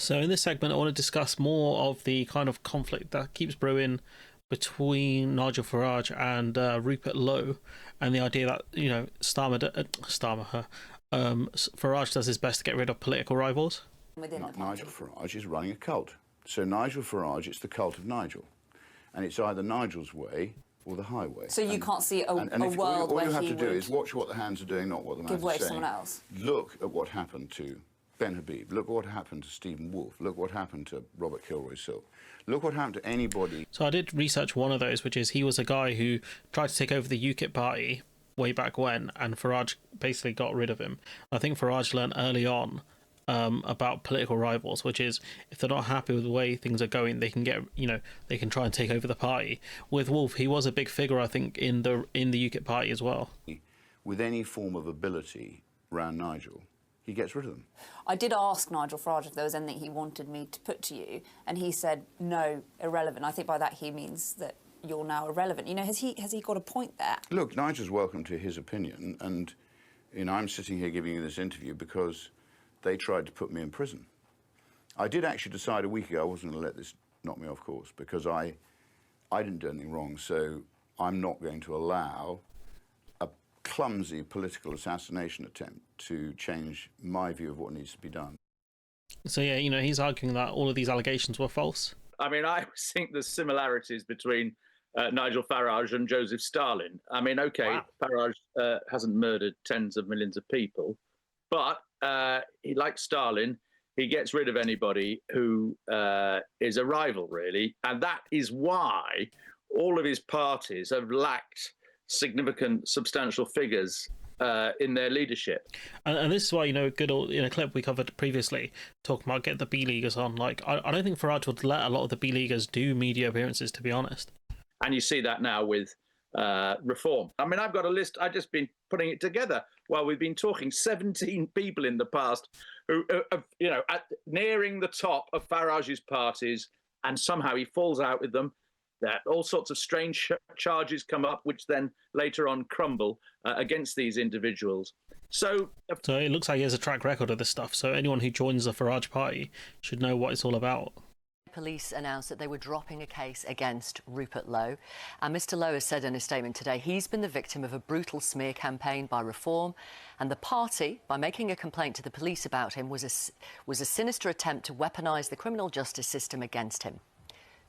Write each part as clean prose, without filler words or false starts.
So in this segment, I want to discuss more of the kind of conflict that keeps brewing between Nigel Farage and Rupert Lowe, and the idea that Farage does his best to get rid of political rivals. Nigel Farage is running a cult. So Nigel Farage, it's the cult of Nigel, and it's either Nigel's way or the highway. So you can't see a world where he would all you have to do is watch what the hands are doing, not what the mouth is saying. give way to someone else. Look at what happened to Ben Habib. Look what happened to Stephen Wolfe. Look what happened to Robert Kilroy-Silk. Look what happened to anybody. So I did research one of those, which is he was a guy who tried to take over the UKIP party way back when, and Farage basically got rid of him. I think Farage learned early on about political rivals, which is if they're not happy with the way things are going, they can they can try and take over the party. With Wolfe, he was a big figure, I think, in the UKIP party as well. With any form of ability around Nigel, he gets rid of them. I did ask Nigel Farage if there was anything he wanted me to put to you, and he said no, irrelevant. I think by that he means that you're now irrelevant. Has he got a point there? Look, Nigel's welcome to his opinion, and I'm sitting here giving you this interview because they tried to put me in prison. I did actually decide a week ago I wasn't going to let this knock me off course, because I didn't do anything wrong, so I'm not going to allow a clumsy political assassination attempt to change my view of what needs to be done. So yeah, he's arguing that all of these allegations were false. I mean, I think there's similarities between Nigel Farage and Joseph Stalin. I mean, okay, wow. Farage hasn't murdered tens of millions of people, but he, like Stalin, he gets rid of anybody who is a rival, really. And that is why all of his parties have lacked significant, substantial figures in their leadership. And this is why, in a clip we covered previously, talking about get the B-Leaguers on, I don't think Farage would let a lot of the B-Leaguers do media appearances, to be honest. And you see that now with reform. I mean, I've got a list, I've just been putting it together while we've been talking. 17 people in the past who, nearing the top of Farage's parties, and somehow he falls out with them. That all sorts of strange charges come up, which then later on crumble against these individuals. So it looks like he has a track record of this stuff. So anyone who joins the Farage party should know what it's all about. Police announced that they were dropping a case against Rupert Lowe. And Mr. Lowe has said in a statement today he's been the victim of a brutal smear campaign by Reform, and the party, by making a complaint to the police about him, was a sinister attempt to weaponise the criminal justice system against him.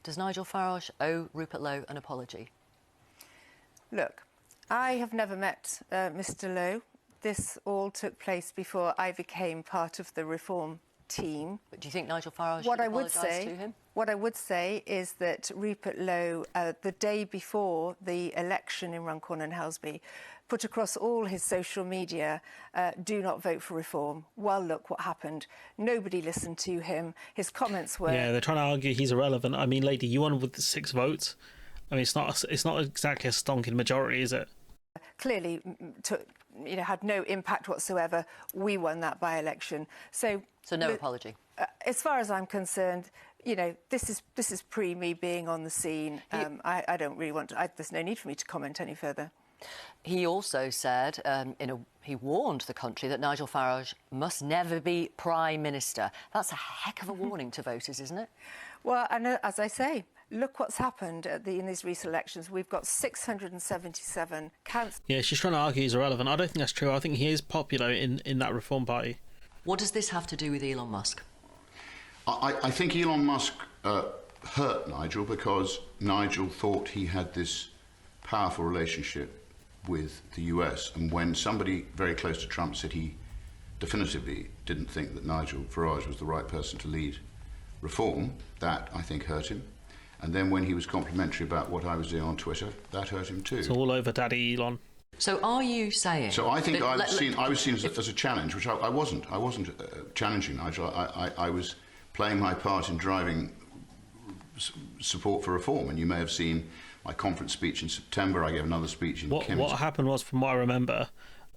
Does Nigel Farage owe Rupert Lowe an apology? Look, I have never met Mr. Lowe. This all took place before I became part of the Reform team. But do you think Nigel Farage should apologise to him? What I would say is that Rupert Lowe, the day before the election in Runcorn and Helsby, put across all his social media, do not vote for Reform. Well, look what happened. Nobody listened to him. His comments were... Yeah, they're trying to argue he's irrelevant. I mean, lady, you won with 6 votes. I mean, it's not exactly a stonking majority, is it? Clearly, had no impact whatsoever. We won that by-election. So no apology? As far as I'm concerned, this is pre me being on the scene. I don't really want to... there's no need for me to comment any further. He also said, he warned the country that Nigel Farage must never be Prime Minister. That's a heck of a warning to voters, isn't it? Well, and as I say, look what's happened in these recent elections. We've got 677 counts. Yeah, she's trying to argue he's irrelevant. I don't think that's true. I think he is popular in that Reform party. What does this have to do with Elon Musk? I think Elon Musk hurt Nigel because Nigel thought he had this powerful relationship with the US, and when somebody very close to Trump said he definitively didn't think that Nigel Farage was the right person to lead Reform, that I think hurt him. And then when he was complimentary about what I was doing on Twitter, that hurt him too. It's all over Daddy Elon. So are you saying... So I think I was seen as a challenge, which I wasn't. I wasn't challenging Nigel. I was playing my part in driving support for Reform, and you may have seen my conference speech in September. I gave another speech in Kempston. What happened was, from what I remember,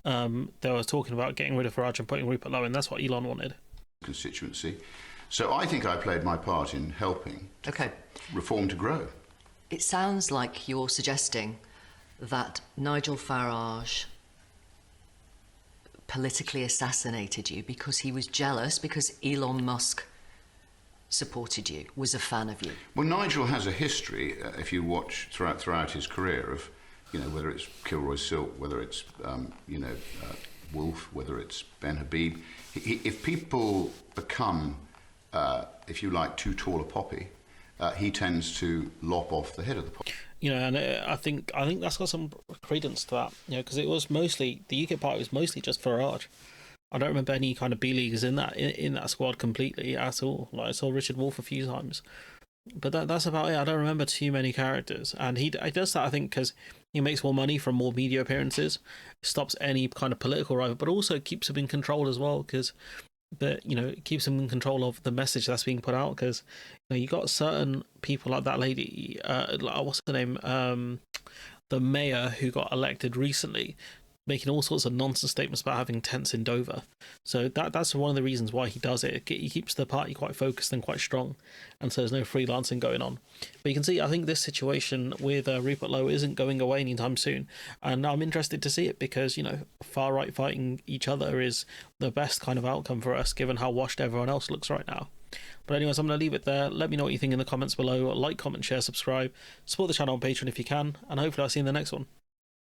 they were talking about getting rid of Farage and putting Rupert Lowe in. That's what Elon wanted. Constituency. So I think I played my part in helping Reform to grow. It sounds like you're suggesting that Nigel Farage politically assassinated you because he was jealous because Elon Musk supported you, was a fan of you? Well, Nigel has a history, if you watch throughout his career, of, whether it's Kilroy Silk, whether it's, Wolf, whether it's Ben Habib. If people become, if you like, too tall a poppy, he tends to lop off the head of the poppy. And I think that's got some credence to that, because it was mostly, the UKIP party was mostly just Farage. I don't remember any kind of B-leaguers in that squad completely at all. Like, I saw Richard Wolf a few times, but that's about it. I don't remember too many characters, and he does that, I think, because he makes more money from more media appearances, stops any kind of political rival, but also keeps him in control as well, because it keeps him in control of the message that's being put out. Because you got certain people like that lady, what's her name, the mayor who got elected recently, making all sorts of nonsense statements about having tents in Dover. So that's one of the reasons why he does it. He keeps the party quite focused and quite strong, and so there's no freelancing going on. But you can see, I think this situation with Rupert Lowe isn't going away anytime soon, and I'm interested to see it, because far right fighting each other is the best kind of outcome for us, given how washed everyone else looks right now. But anyways, I'm going to leave it there. Let me know what you think in the comments below. Like, comment, share, subscribe. Support the channel on Patreon if you can, and hopefully I'll see you in the next one.